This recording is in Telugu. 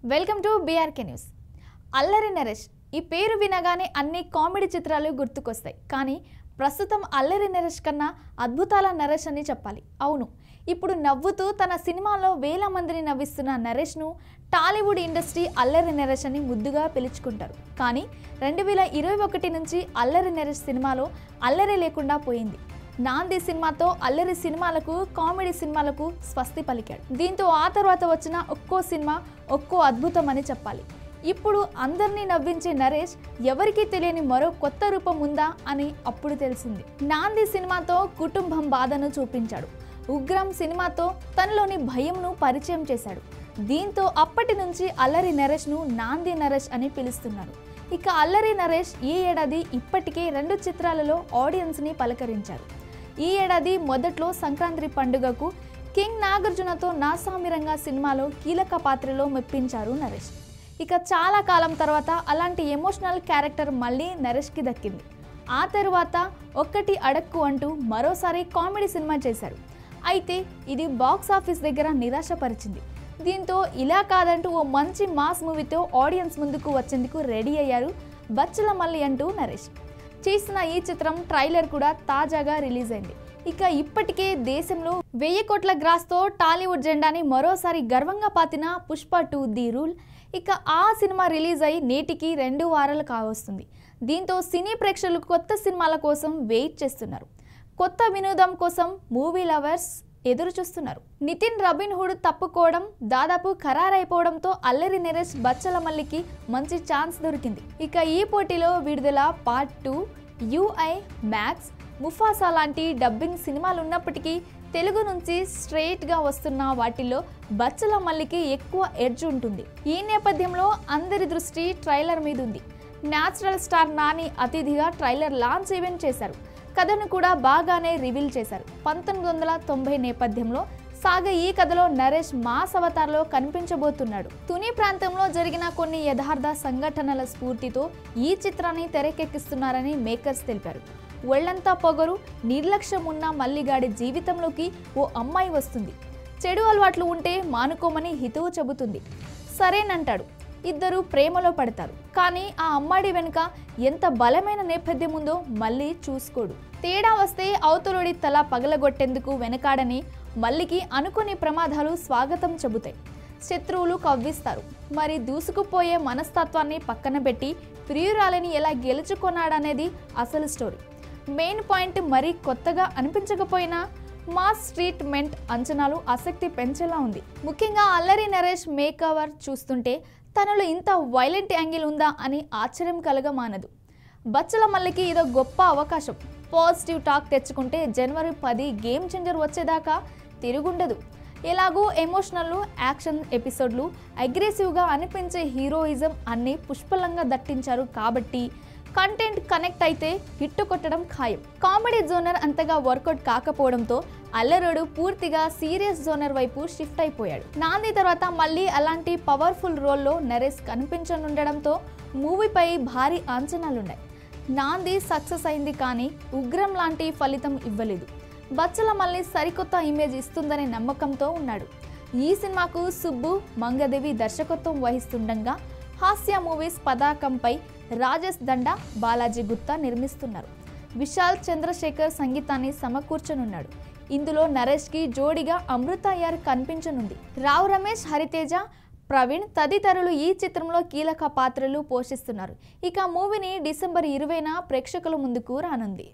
Welcome to BRK news. Allari Naresh ఈ పేరు వినగానే అన్ని కామెడీ చిత్రాలు గుర్తుకొస్తాయి. కానీ ప్రస్తుతం అల్లరి నరేష్ కన్నా అద్భుతాల నరేష్ అని చెప్పాలి. అవును, ఇప్పుడు నవ్వుతూ తన సినిమాలో వేల మందిని నవ్విస్తున్న నరేష్ను టాలీవుడ్ ఇండస్ట్రీ అల్లరి నరేష్ అని ముద్దుగా పిలుచుకుంటారు. కానీ 2021 నుంచి అల్లరి నరేష్ సినిమాలో అల్లరి లేకుండా పోయింది. నాంది సినిమాతో అల్లరి సినిమాలకు, కామెడీ సినిమాలకు స్వస్తి పలికాడు. దీంతో ఆ తర్వాత వచ్చిన ఒక్కో సినిమా ఒక్కో అద్భుతం అని చెప్పాలి. ఇప్పుడు అందరినీ నవ్వించే నరేష్ ఎవరికీ తెలియని మరో కొత్త రూపం ఉందా అని అప్పుడు తెలిసింది. నాంది సినిమాతో కుటుంబం బాధను చూపించాడు. ఉగ్రం సినిమాతో తనలోని భయంను పరిచయం చేశాడు. దీంతో అప్పటి నుంచి అల్లరి నరేష్ను నాంది నరేష్ అని పిలుస్తున్నారు. ఇక అల్లరి నరేష్ ఈ ఏడాది ఇప్పటికే 2 చిత్రాలలో ఆడియన్స్ని పలకరించారు. ఈ ఏడాది మొదట్లో సంక్రాంతి పండుగకు కింగ్ నాగార్జునతో నా సామిరంగా సినిమాలో కీలక పాత్రలో మెప్పించారు నరేష్. ఇక చాలా కాలం తర్వాత అలాంటి ఎమోషనల్ క్యారెక్టర్ మళ్ళీ నరేష్కి దక్కింది. ఆ తరువాత ఒక్కటి అడక్కు అంటూ మరోసారి కామెడీ సినిమా చేశారు. అయితే ఇది బాక్స్ ఆఫీస్ దగ్గర నిరాశపరిచింది. దీంతో ఇలా కాదంటూ ఓ మంచి మాస్ మూవీతో ఆడియన్స్ ముందుకు వచ్చేందుకు రెడీ అయ్యారు బచ్చల మల్లి అంటూ నరేష్. చేసిన ఈ చిత్రం ట్రైలర్ కూడా తాజాగా రిలీజ్ అయింది. ఇక ఇప్పటికే దేశంలో 1000 కోట్ల గ్రాస్తో టాలీవుడ్ జెండాని మరోసారి గర్వంగా పాతిన పుష్ప 2 ది రూల్. ఇక ఆ సినిమా రిలీజ్ అయి నేటికి 2 వారాలు కావస్తుంది. దీంతో సినీ ప్రేక్షకులు కొత్త సినిమాల కోసం వెయిట్ చేస్తున్నారు. కొత్త వినోదం కోసం మూవీ లవర్స్ ఎదురు చూస్తున్నారు. నితిన్ రాబిన్ హుడ్ తప్పుకోవడం దాదాపు ఖరారైపోవడంతో అల్లరి నరేష్ బచ్చల మల్లికి మంచి ఛాన్స్ దొరికింది. ఇక ఈ పోటీలో విడుదల పార్ట్ 2, UI, మ్యాక్స్, ముఫాసా లాంటి డబ్బింగ్ సినిమాలు ఉన్నప్పటికీ తెలుగు నుంచి స్ట్రెయిట్గా వస్తున్న వాటిల్లో బచ్చల మల్లికి ఎక్కువ ఎడ్జ్ ఉంటుంది. ఈ నేపథ్యంలో అందరి దృష్టి ట్రైలర్ మీద ఉంది. న్యాచురల్ స్టార్ నాని అతిథిగా ట్రైలర్ లాంచ్ ఈవెంట్ చేశారు. కథను కూడా బాగానే రివీల్ చేశారు. 1990 నేపథ్యంలో సాగే ఈ కథలో నరేష్ మాస్ అవతార్లో కనిపించబోతున్నాడు. తుని ప్రాంతంలో జరిగిన కొన్ని యథార్థ సంఘటనల స్ఫూర్తితో ఈ చిత్రాన్ని తెరకెక్కిస్తున్నారని మేకర్స్ తెలిపారు. ఒళ్లంతా పొగరు, నిర్లక్ష్యం ఉన్న మల్లిగాడి జీవితంలోకి ఓ అమ్మాయి వస్తుంది. చెడు అలవాట్లు ఉంటే మానుకోమని హితవు చెబుతుంది. సరేనంటాడు. ఇద్దరు ప్రేమలో పడతారు. కానీ ఆ అమ్మాడి వెనుక ఎంత బలమైన నేపథ్యం ఉందో మళ్ళీ చూసుకోడు. తేడా వస్తే అవతలుడి తల పగలగొట్టేందుకు వెనకాడని మల్లికి అనుకోని ప్రమాదాలు స్వాగతం చెబుతాయి. శత్రువులు కవ్విస్తారు. మరి దూసుకుపోయే మనస్తత్వాన్ని పక్కన పెట్టి ప్రియురాలని ఎలా గెలుచుకున్నాడనేది అసలు స్టోరీ. మెయిన్ పాయింట్ మరీ కొత్తగా అనిపించకపోయినా మాస్ ట్రీట్మెంట్ అంచనాలు ఆసక్తి పెంచేలా ఉంది. ముఖ్యంగా అల్లరి నరేష్ మేకవర్ చూస్తుంటే తనలో ఇంత వైలెంట్ యాంగిల్ ఉందా అని ఆశ్చర్యం కలగమానదు. బచ్చల మల్లికి ఇదో గొప్ప అవకాశం. పాజిటివ్ టాక్ తెచ్చుకుంటే జనవరి 10 గేమ్ చేంజర్ వచ్చేదాకా తిరుగుండదు. ఎలాగూ ఎమోషనల్, యాక్షన్ ఎపిసోడ్లు, అగ్రెసివ్గా అనిపించే హీరోయిజం అన్నీ పుష్కలంగా దట్టించారు. కాబట్టి కంటెంట్ కనెక్ట్ అయితే హిట్టు కొట్టడం ఖాయం. కామెడీ జోనర్ అంతగా వర్కౌట్ కాకపోవడంతో అల్లరుడు పూర్తిగా సీరియస్ జోనర్ వైపు షిఫ్ట్ అయిపోయాడు. నాంది తర్వాత మళ్ళీ అలాంటి పవర్ఫుల్ రోల్లో నరేష్ కనిపించనుండడంతో మూవీపై భారీ అంచనాలున్నాయి. నాంది సక్సెస్ అయింది, కానీ ఉగ్రం లాంటి ఫలితం ఇవ్వలేదు. బచ్చల మల్లి సరికొత్త ఇమేజ్ ఇస్తుందనే నమ్మకంతో ఉన్నాడు. ఈ సినిమాకు సుబ్బు, మంగదేవి దర్శకత్వం వహిస్తుండగా హాస్య మూవీస్ పతాకంపై రాజేష్ దండా, బాలాజీ గుప్తా నిర్మిస్తున్నారు. విశాల్ చంద్రశేఖర్ సంగీతాన్ని సమకూర్చనున్నాడు. ఇందులో నరేష్కి జోడిగా అమృత అయ్యర్ కనిపించనుంది. రావు రమేష్, హరితేజ, ప్రవీణ్ తదితరులు ఈ చిత్రంలో కీలక పాత్రలు పోషిస్తున్నారు. ఇక మూవీని డిసెంబర్ 20న ప్రేక్షకుల ముందుకు రానుంది.